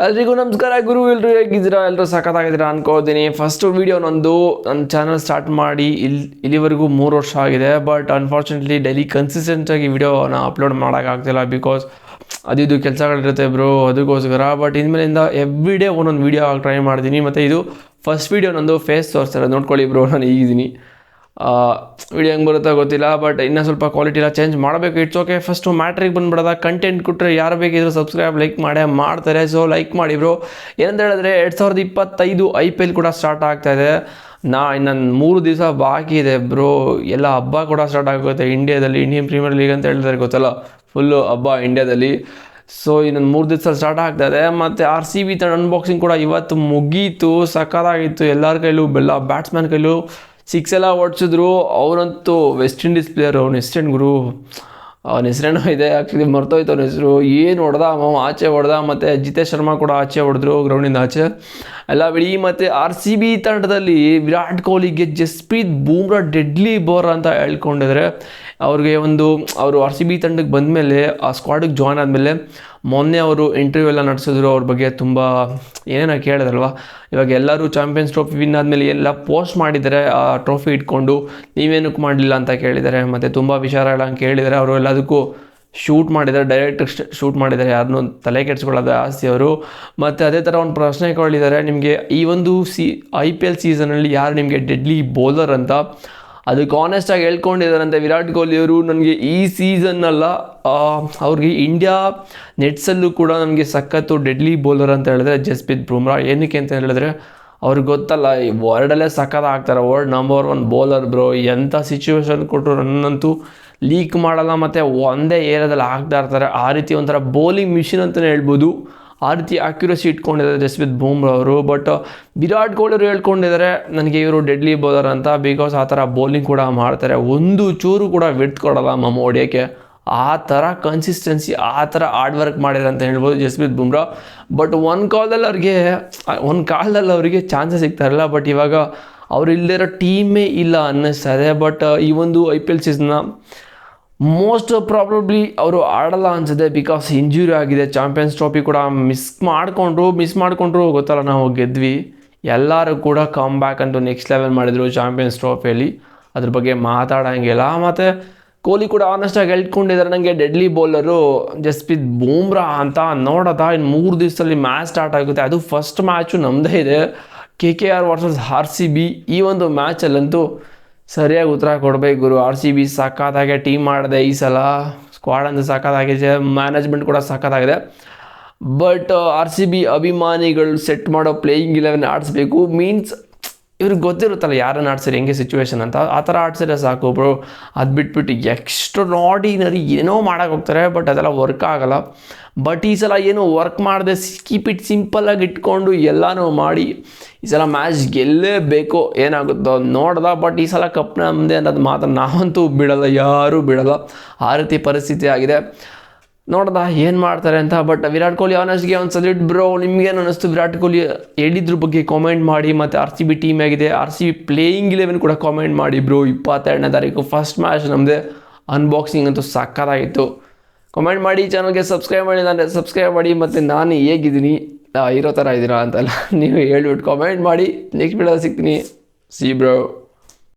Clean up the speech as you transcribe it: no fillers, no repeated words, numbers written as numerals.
ಎಲ್ರಿಗೂ ನಮಸ್ಕಾರ ಗುರು. ಎಲ್ಲರೂ ಹೇಗಿದ್ದೀರಾ? ಎಲ್ಲರೂ ಸಖತ್ತಾಗಿದ್ದೀರಾ ಅನ್ಕೋತೀನಿ. ಫಸ್ಟು ವೀಡಿಯೋ ನನ್ನ ಚಾನಲ್ ಸ್ಟಾರ್ಟ್ ಮಾಡಿ ಇಲ್ಲಿವರೆಗೂ 3 ವರ್ಷ ಆಗಿದೆ. ಬಟ್ ಅನ್ಫಾರ್ಚುನೇಟ್ಲಿ ಡೈಲಿ ಕನ್ಸಿಸ್ಟೆಂಟಾಗಿ ವೀಡಿಯೋನ ಅಪ್ಲೋಡ್ ಮಾಡೋಕ್ಕಾಗ್ತಿಲ್ಲ. ಬಿಕಾಸ್ ಇದು ಕೆಲಸಗಳಿರುತ್ತೆ ಬ್ರೋ, ಅದಕ್ಕೋಸ್ಕರ. ಬಟ್ ಇನ್ಮೇಲಿಂದ ಎವ್ರಿ ಡೇ ಒಂದೊಂದು ವೀಡಿಯೋ ಟ್ರೈ ಮಾಡ್ತೀನಿ. ಮತ್ತು ಇದು ಫಸ್ಟ್ ವೀಡಿಯೋ ನಂದು ಫೇಸ್ ತೋರಿಸ್ತಾರೆ, ನೋಡ್ಕೊಳ್ಳಿ ಬ್ರೋ. ನಾನು ಈಗಿದ್ದೀನಿ, ವೀಡಿಯೋ ಹೆಂಗೆ ಬರುತ್ತೋ ಗೊತ್ತಿಲ್ಲ. ಬಟ್ ಇನ್ನೂ ಸ್ವಲ್ಪ ಕ್ವಾಲಿಟಿ ಎಲ್ಲ ಚೇಂಜ್ ಮಾಡಬೇಕು. It's okay. ಫಸ್ಟು ಮ್ಯಾಟ್ರಿಗೆ ಬಂದುಬಿಡೋದ. ಕಂಟೆಂಟ್ ಕೊಟ್ಟರೆ ಯಾರು ಬೇಕಿದ್ರು ಸಬ್ಸ್ಕ್ರೈಬ್ ಲೈಕ್ ಮಾಡ್ತಾರೆ. ಸೊ ಲೈಕ್ ಮಾಡಿ ಬ್ರೋ. ಏನಂತ ಹೇಳಿದ್ರೆ 2025 IPL ಕೂಡ ಸ್ಟಾರ್ಟ್ ಆಗ್ತಾಯಿದೆ. ಇನ್ನೊಂದು 3 ದಿವಸ ಬಾಕಿ ಇದೆ ಬ್ರೋ. ಎಲ್ಲ ಹಬ್ಬ ಕೂಡ ಸ್ಟಾರ್ಟ್ ಆಗುತ್ತೆ ಇಂಡಿಯಾದಲ್ಲಿ. ಇಂಡಿಯನ್ ಪ್ರೀಮಿಯರ್ ಲೀಗ್ ಅಂತ ಹೇಳ್ತಾರೆ, ಗೊತ್ತಲ್ಲ, ಫುಲ್ಲು ಹಬ್ಬ ಇಂಡಿಯಾದಲ್ಲಿ. ಸೊ ಇನ್ನೊಂದು 3 ದಿವಸ ಸ್ಟಾರ್ಟ್ ಆಗ್ತಾಯಿದೆ. ಮತ್ತು RCB ತಂಡ ಅನ್ಬಾಕ್ಸಿಂಗ್ ಕೂಡ ಇವತ್ತು ಮುಗೀತು. ಸಕ್ಕತ್ತಾಗಿತ್ತು. ಎಲ್ಲರ ಕೈಲೂ ಬ್ಯಾಟ್ಸ್ಮನ್ ಕೈಲೂ 6 ಎಲ್ಲ ಹೊಡ್ಸಿದ್ರು. ಅವರಂತೂ ವೆಸ್ಟ್ ಇಂಡೀಸ್ ಪ್ಲೇಯರು. ಅವನ ಹೆಸರೇನು ಗುರು, ಅವನ ಹೆಸರೇನೋ ಇದೆ, ಆ್ಯಕ್ಚುಲಿ ಮರ್ತೋಯ್ತು ಅವನ ಹೆಸರು. ಏನು ಹೊಡೆದ ಆಚೆ ಹೊಡೆದ. ಮತ್ತು ಜಿತೇಶ್ ಶರ್ಮಾ ಕೂಡ ಆಚೆ ಹೊಡೆದ್ರು, ಗ್ರೌಂಡಿಂದ ಆಚೆ ಎಲ್ಲ ಬಿಡಿ. ಮತ್ತು RCB ತಂಡದಲ್ಲಿ ವಿರಾಟ್ ಕೊಹ್ಲಿಗೆ ಜಸ್ಪ್ರೀತ್ ಬೂಮ್ರಾ ಡೆಡ್ಲಿ ಬೋರ್ ಅಂತ ಹೇಳ್ಕೊಂಡಿದ್ದಾರೆ. ಅವರು RCB ತಂಡಕ್ಕೆ ಬಂದಮೇಲೆ, ಆ ಸ್ಕ್ವಾಡಿಗೆ ಜಾಯ್ನ್ ಆದಮೇಲೆ ಮೊನ್ನೆ ಅವರು ಇಂಟರ್ವ್ಯೂ ಎಲ್ಲ ನಡೆಸಿದ್ರು. ಅವ್ರ ಬಗ್ಗೆ ತುಂಬ ಏನೇನೋ ಕೇಳಿದ್ರಲ್ವ. ಇವಾಗ ಎಲ್ಲರೂ ಚಾಂಪಿಯನ್ಸ್ ಟ್ರೋಫಿ ವಿನ್ ಆದಮೇಲೆ ಎಲ್ಲ ಪೋಸ್ಟ್ ಮಾಡಿದ್ದಾರೆ, ಆ ಟ್ರೋಫಿ ಇಟ್ಕೊಂಡು ನೀವೇನಕ್ಕೆ ಮಾಡಲಿಲ್ಲ ಅಂತ ಕೇಳಿದ್ದಾರೆ. ಮತ್ತು ತುಂಬ ವಿಚಾರಗಳನ್ನ ಕೇಳಿದ್ದಾರೆ. ಅವರು ಎಲ್ಲದಕ್ಕೂ ಶೂಟ್ ಮಾಡಿದ್ದಾರೆ, ಡೈರೆಕ್ಟ್ ಶೂಟ್ ಮಾಡಿದ್ದಾರೆ, ಯಾರನ್ನೂ ತಲೆ ಕೆಡಿಸ್ಕೊಳ್ಳೋದು ಜಾಸ್ತಿ ಅವರು. ಮತ್ತು ಅದೇ ಥರ ಒಂದು ಪ್ರಶ್ನೆ ಕೇಳಿದ್ದಾರೆ, ನಿಮಗೆ ಈ ಒಂದು IPL ಸೀಸನಲ್ಲಿ ಯಾರು ನಿಮಗೆ ಡೆಡ್ಲಿ ಬೌಲರ್ ಅಂತ. ಅದಕ್ಕೆ ಆನೆಸ್ಟಾಗಿ ಹೇಳ್ಕೊಂಡಿದ್ದಾರಂತೆ ವಿರಾಟ್ ಕೊಹ್ಲಿ ಅವರು. ನನಗೆ ಈ ಸೀಸನ್ನಲ್ಲ, ಅವ್ರಿಗೆ ಇಂಡಿಯಾ ನೆಟ್ಸಲ್ಲೂ ಕೂಡ ನನಗೆ ಸಖತ್ತು ಡೆಡ್ಲಿ ಬೌಲರ್ ಅಂತ ಹೇಳಿದ್ರೆ ಜಸ್ಪ್ರೀತ್ ಬೂಮ್ರಾ. ಏನಕ್ಕೆ ಅಂತ ಹೇಳಿದ್ರೆ ಅವ್ರಿಗೆ ಗೊತ್ತಲ್ಲ, ಈ ವರ್ಲ್ಡಲ್ಲೇ ಸಖತ್ ಆಗ್ತಾರೆ, ವರ್ಲ್ಡ್ ನಂಬರ್ 1 ಬೌಲರ್ ಬ್ರೋ. ಎಂಥ ಸಿಚುವೇಶನ್ ಕೊಟ್ಟರು ನನ್ನಂತೂ ಲೀಕ್ ಮಾಡಲ್ಲ. ಮತ್ತು ಒಂದೇ ಏರಿಯಾದಲ್ಲಿ ಆಗ್ತಾ ಇರ್ತಾರೆ. ಆ ರೀತಿ ಒಂಥರ ಬೌಲಿಂಗ್ ಮಿಷಿನ್ ಅಂತಲೇ ಹೇಳ್ಬೋದು. ಆ ರೀತಿ ಅಕ್ಯುರಸಿ ಇಟ್ಕೊಂಡಿದ್ದಾರೆ ಜಸ್ಪ್ರೀತ್ ಬೂಮ್ರಾ ಅವರು. ಬಟ್ ವಿರಾಟ್ ಕೊಹ್ಲಿ ಅವರು ಹೇಳ್ಕೊಂಡಿದ್ದಾರೆ ನನಗೆ ಇವರು ಡೆಡ್ಲಿ ಬೌಲರ್ ಅಂತ. ಬಿಕಾಸ್ ಆ ಥರ ಬೌಲಿಂಗ್ ಕೂಡ ಮಾಡ್ತಾರೆ, ಒಂದು ಚೂರು ಕೂಡ ವಿಡ್ತ್ ಕೊಡಲ್ಲ ಮಮ್ಮ ಹೊಡಿಯೋಕ್ಕೆ. ಆ ಥರ ಕನ್ಸಿಸ್ಟೆನ್ಸಿ, ಆ ಥರ ಹಾರ್ಡ್ ವರ್ಕ್ ಮಾಡಿದ್ದಾರೆ ಅಂತ ಹೇಳ್ಬೋದು ಜಸ್ಪ್ರೀತ್ ಬೂಮ್ರಾ. ಬಟ್ ಒಂದು ಕಾಲದಲ್ಲಿ ಅವರಿಗೆ ಚಾನ್ಸಸ್ ಸಿಗ್ತಾ ಇರಲಿಲ್ಲ. ಬಟ್ ಇವಾಗ ಅವ್ರು ಇಲ್ಲದಿರೋ ಟೀಮೇ ಇಲ್ಲ ಅನ್ನಿಸ್ತದೆ. ಬಟ್ ಈ ಒಂದು IPL ಸೀಸನ್ನ ಮೋಸ್ಟ್ ಪ್ರಾಬಬ್ಲಿ ಅವರು ಆಡಲ್ಲ ಅನಿಸುತ್ತೆ. ಬಿಕಾಸ್ ಇಂಜುರಿ ಆಗಿದೆ. ಚಾಂಪಿಯನ್ಸ್ ಟ್ರೋಫಿ ಕೂಡ ಮಿಸ್ ಮಾಡಿಕೊಂಡ್ರು ಗೊತ್ತಲ್ಲ, ನಾವು ಗೆದ್ವಿ. ಎಲ್ಲರೂ ಕೂಡ ಕಮ್ ಬ್ಯಾಕ್ ಅಂತೂ ನೆಕ್ಸ್ಟ್ ಲೆವೆಲ್ ಮಾಡಿದರು ಚಾಂಪಿಯನ್ಸ್ ಟ್ರೋಫಿಯಲ್ಲಿ. ಅದ್ರ ಬಗ್ಗೆ ಮಾತಾಡೋಂಗಿಲ್ಲ. ಮತ್ತು ಕೊಹ್ಲಿ ಕೂಡ ಆನೆಸ್ಟಾಗಿ ಹೇಳ್ಕೊಂಡಿದ್ದಾರೆ ನನಗೆ ಡೆಡ್ಲಿ ಬೌಲರು ಜಸ್ಪ್ರೀತ್ ಬೂಮ್ರಾ ಅಂತ. ನೋಡೋದಾ, ಇನ್ನು 3 ದಿವಸದಲ್ಲಿ ಮ್ಯಾಚ್ ಸ್ಟಾರ್ಟ್ ಆಗುತ್ತೆ. ಅದು ಫಸ್ಟ್ ಮ್ಯಾಚು ನಮ್ಮದೇ ಇದೆ, KKR ವರ್ಸಸ್ RCB. ಈ ಒಂದು ಮ್ಯಾಚಲ್ಲಂತೂ ಸರಿಯಾಗಿ ಉತ್ತರ ಕೊಡಬೇಕು ಗುರು. RCB ಸಖತ್ತಾಗೆ ಟೀಮ್ ಮಾಡಿದೆ ಈ ಸಲ. ಸ್ಕ್ವಾಡ್ ಅಂತ ಸಖತ್ತಾಗಿದೆ, ಮ್ಯಾನೇಜ್ಮೆಂಟ್ ಕೂಡ ಸಖತ್ತಾಗಿದೆ. ಬಟ್ RCB ಅಭಿಮಾನಿಗಳು ಸೆಟ್ ಮಾಡೋ ಪ್ಲೇಯಿಂಗ್ 11 ಆಡಿಸ್ಬೇಕು. ಮೀನ್ಸ್ ಇವ್ರಿಗೆ ಗೊತ್ತಿರುತ್ತಲ್ಲ ಯಾರನ್ನು ಆಡ್ಸಿರಿ, ಹೆಂಗೆ ಸಿಚುವೇಶನ್ ಅಂತ. ಆ ಥರ ಆಡ್ಸಿದ್ರೆ ಸಾಕು ಬ್ರೋ. ಅದು ಬಿಟ್ಬಿಟ್ಟು ಎಕ್ಸ್ಟ್ರಾರ್ಡಿನರಿ ಏನೋ ಮಾಡೋಕೆ ಹೋಗ್ತಾರೆ. ಬಟ್ ಅದೆಲ್ಲ ವರ್ಕ್ ಆಗೋಲ್ಲ. ಬಟ್ ಈ ಸಲ ಏನೋ ವರ್ಕ್ ಮಾಡಿದೆ, ಕೀಪ್ ಇಟ್ ಸಿಂಪಲ್ಲಾಗಿ ಇಟ್ಕೊಂಡು ಎಲ್ಲನೂ ಮಾಡಿ ಈ ಸಲ ಮ್ಯಾಚ್ ಗೆಲ್ಲೇಬೇಕು. ಏನಾಗುತ್ತೋ ನೋಡ್ದ. ಬಟ್ ಈ ಸಲ ಕಪ್ ನಮ್ಮದೇ ಅನ್ನೋದು ಮಾತ್ರ ನಾವಂತೂ ಬಿಡಲ್ಲ, ಯಾರೂ ಬಿಡಲ್ಲ. ಆ ರೀತಿ ಪರಿಸ್ಥಿತಿ ಆಗಿದೆ. ನೋಡ್ದ ಏನು ಮಾಡ್ತಾರೆ ಅಂತ. ಬಟ್ ವಿರಾಟ್ ಕೊಹ್ಲಿ ಆನೆಸ್ಟ್ಗೆ ಒಂದು ಸಲ್ಯೂಟ್ ಬ್ರೋ. ನಿಮಗೇನು ಅನ್ನಿಸ್ತು ವಿರಾಟ್ ಕೊಹ್ಲಿ ಹೇಳಿದ್ರ ಬಗ್ಗೆ ಕಾಮೆಂಟ್ ಮಾಡಿ. ಮತ್ತು RCB ಟೀಮ್ ಆಗಿದೆ, RCB ಪ್ಲೇಯಿಂಗ್ 11 ಕೂಡ ಕಾಮೆಂಟ್ ಮಾಡಿ ಬ್ರೋ. 22ನೇ ತಾರೀಕು ಫಸ್ಟ್ ಮ್ಯಾಚ್ ನಮ್ಮದೇ. ಅನ್ಬಾಕ್ಸಿಂಗ್ ಅಂತೂ ಸಕ್ಕತ್ತಾಗಿತ್ತು. ಕಾಮೆಂಟ್ ಮಾಡಿ, ಚಾನಲ್ಗೆ ಸಬ್ಸ್ಕ್ರೈಬ್ ಮಾಡಿ, ಅಂದರೆ ಸಬ್ಸ್ಕ್ರೈಬ್ ಮಾಡಿ. ಮತ್ತು ನಾನು ಹೇಗಿದ್ದೀನಿ, ಇರೋ ಥರ ಇದ್ದೀರಾ ಅಂತೆಲ್ಲ ನೀವು ಹೇಳ್ಬಿಟ್ಟು ಕಾಮೆಂಟ್ ಮಾಡಿ. ನೆಕ್ಸ್ಟ್ ವಿಡಿಯೋ ಸಿಗ್ತೀನಿ. C bro.